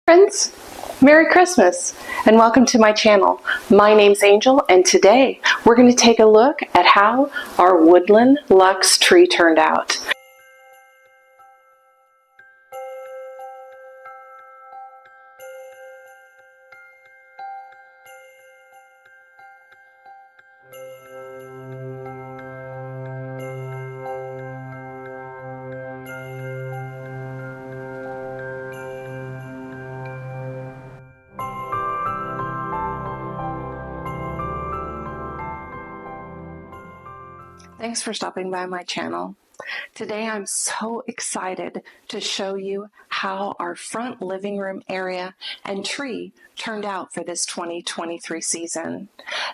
Friends, Merry Christmas and welcome to my channel. My name's Angel and today we're going to take a look at how our Woodland Luxe tree turned out. Thanks for stopping by my channel. Today I'm so excited to show you how our front living room area and tree turned out for this 2023 season.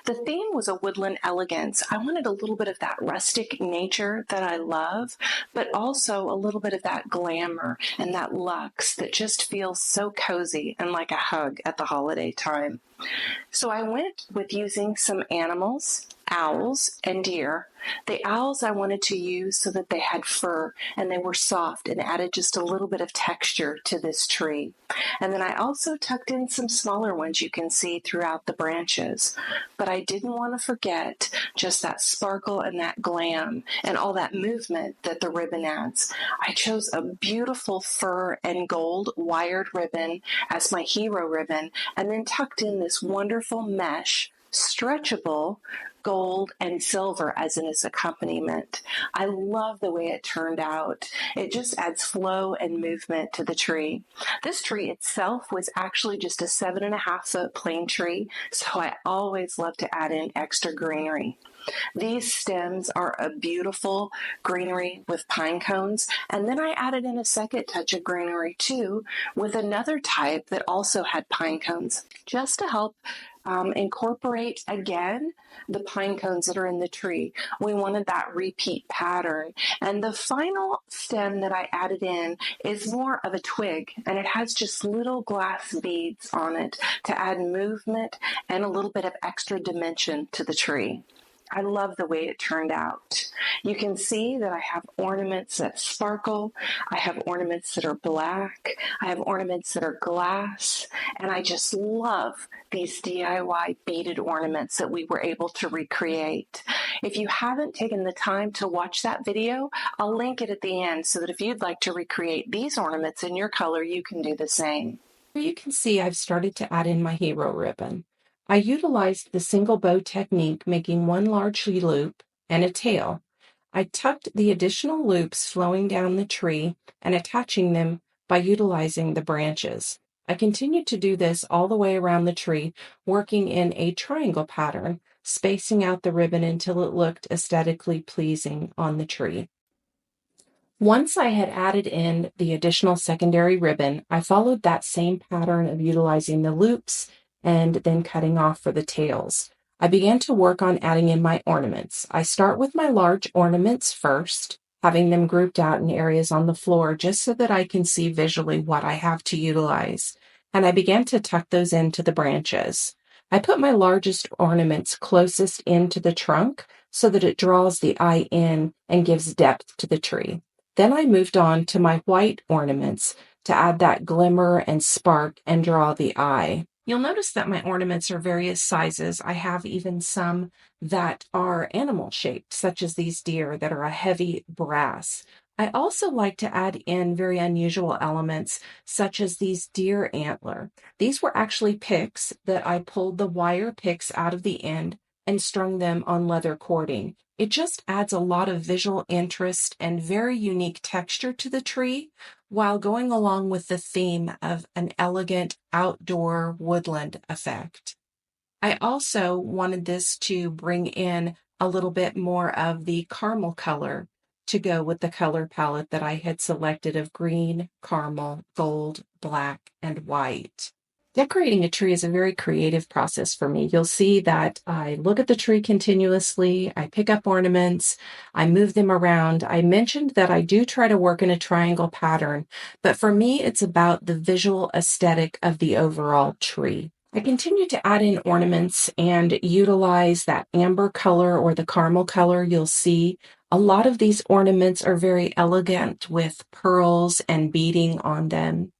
The theme was a woodland elegance. I wanted a little bit of that rustic nature that I love, but also a little bit of that glamour and that luxe that just feels so cozy and like a hug at the holiday time. So I went with using some animals, owls and deer. The owls I wanted to use so that they had fur and they were soft and added just a little bit of texture to this tree. And then I also tucked in some smaller ones you can see throughout the branches. But I didn't want to forget just that sparkle and that glam and all that movement that the ribbon adds. I chose a beautiful fur and gold wired ribbon as my hero ribbon and then tucked in this wonderful mesh, stretchable gold and silver as in its accompaniment. I love the way it turned out. It just adds flow and movement to the tree. This tree itself was actually just a 7.5-foot plain tree, so I always love to add in extra greenery. These stems are a beautiful greenery with pine cones, and then I added in a second touch of greenery too with another type that also had pine cones, just to help incorporate again the pine cones that are in the tree. We wanted that repeat pattern. And the final stem that I added in is more of a twig, and it has just little glass beads on it to add movement and a little bit of extra dimension to the tree. I love the way it turned out. You can see that I have ornaments that sparkle. I have ornaments that are black. I have ornaments that are glass. And I just love these DIY beaded ornaments that we were able to recreate. If you haven't taken the time to watch that video, I'll link it at the end so that if you'd like to recreate these ornaments in your color, you can do the same. Here you can see I've started to add in my hero ribbon. I utilized the single bow technique, making one large loop and a tail. I tucked the additional loops flowing down the tree and attaching them by utilizing the branches. I continued to do this all the way around the tree, working in a triangle pattern, spacing out the ribbon until it looked aesthetically pleasing on the tree. Once I had added in the additional secondary ribbon, I followed that same pattern of utilizing the loops and then cutting off for the tails. I began to work on adding in my ornaments. I start with my large ornaments first, having them grouped out in areas on the floor just so that I can see visually what I have to utilize. And I began to tuck those into the branches. I put my largest ornaments closest into the trunk so that it draws the eye in and gives depth to the tree. Then I moved on to my white ornaments to add that glimmer and spark and draw the eye. You'll notice that my ornaments are various sizes. I have even some that are animal shaped, such as these deer that are a heavy brass. I also like to add in very unusual elements, such as these deer antler. These were actually picks that I pulled the wire picks out of the end and strung them on leather cording. It just adds a lot of visual interest and very unique texture to the tree while going along with the theme of an elegant outdoor woodland effect. I also wanted this to bring in a little bit more of the caramel color to go with the color palette that I had selected of green, caramel, gold, black, and white. Decorating a tree is a very creative process for me. You'll see that I look at the tree continuously, I pick up ornaments, I move them around. I mentioned that I do try to work in a triangle pattern, but for me, it's about the visual aesthetic of the overall tree. I continue to add in ornaments and utilize that amber color or the caramel color. You'll see a lot of these ornaments are very elegant with pearls and beading on them.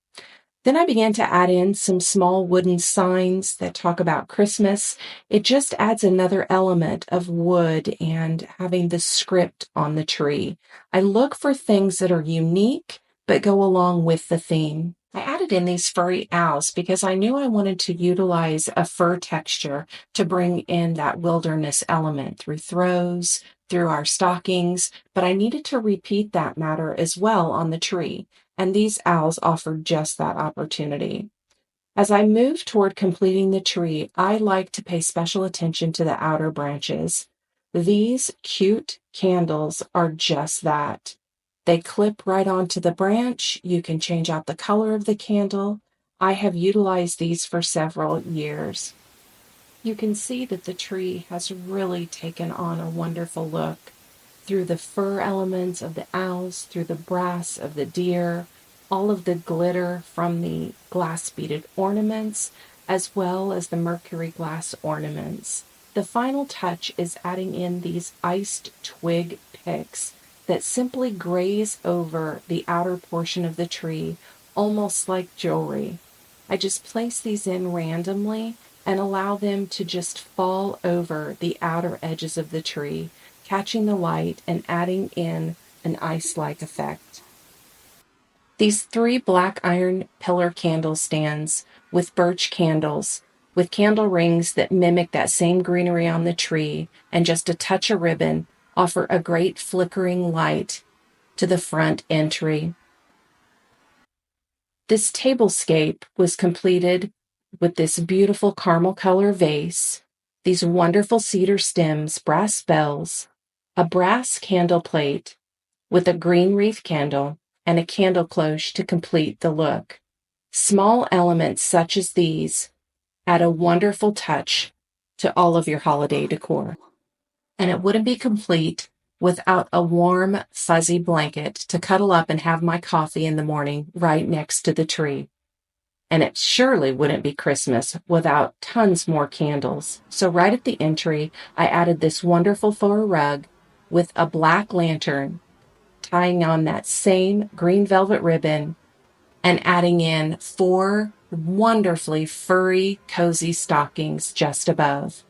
Then I began to add in some small wooden signs that talk about Christmas. It just adds another element of wood and having the script on the tree. I look for things that are unique but go along with the theme. I added in these furry owls because I knew I wanted to utilize a fur texture to bring in that wilderness element through throws, through our stockings, but I needed to repeat that matter as well on the tree. And these owls offered just that opportunity. As I move toward completing the tree, I like to pay special attention to the outer branches. These cute candles are just that. They clip right onto the branch. You can change out the color of the candle. I have utilized these for several years. You can see that the tree has really taken on a wonderful look through the fur elements of the owls, through the brass of the deer, all of the glitter from the glass beaded ornaments, as well as the mercury glass ornaments. The final touch is adding in these iced twig picks that simply graze over the outer portion of the tree, almost like jewelry. I just place these in randomly and allow them to just fall over the outer edges of the tree, catching the light and adding in an ice-like effect. These 3 black iron pillar candle stands with birch candles, with candle rings that mimic that same greenery on the tree, and just a touch of ribbon, offer a great flickering light to the front entry. This tablescape was completed with this beautiful caramel color vase, these wonderful cedar stems, brass bells, a brass candle plate with a green wreath candle, and a candle cloche to complete the look. Small elements such as these add a wonderful touch to all of your holiday decor. And it wouldn't be complete without a warm, fuzzy blanket to cuddle up and have my coffee in the morning right next to the tree. And it surely wouldn't be Christmas without tons more candles. So right at the entry, I added this wonderful fur rug with a black lantern, tying on that same green velvet ribbon and adding in 4 wonderfully furry, cozy stockings just above.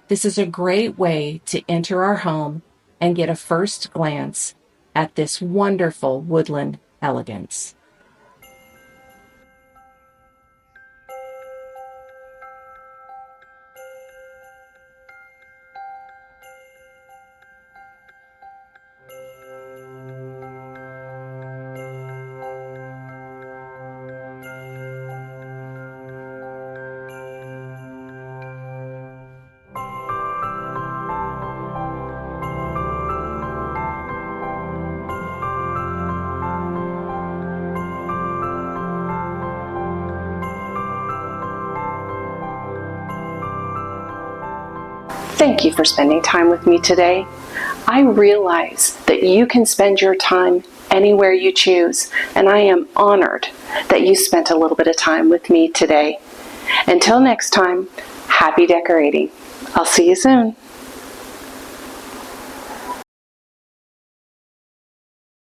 This is a great way to enter our home and get a first glance at this wonderful woodland elegance. Thank you for spending time with me today. I realize that you can spend your time anywhere you choose, and I am honored that you spent a little bit of time with me today. Until next time, happy decorating. I'll see you soon.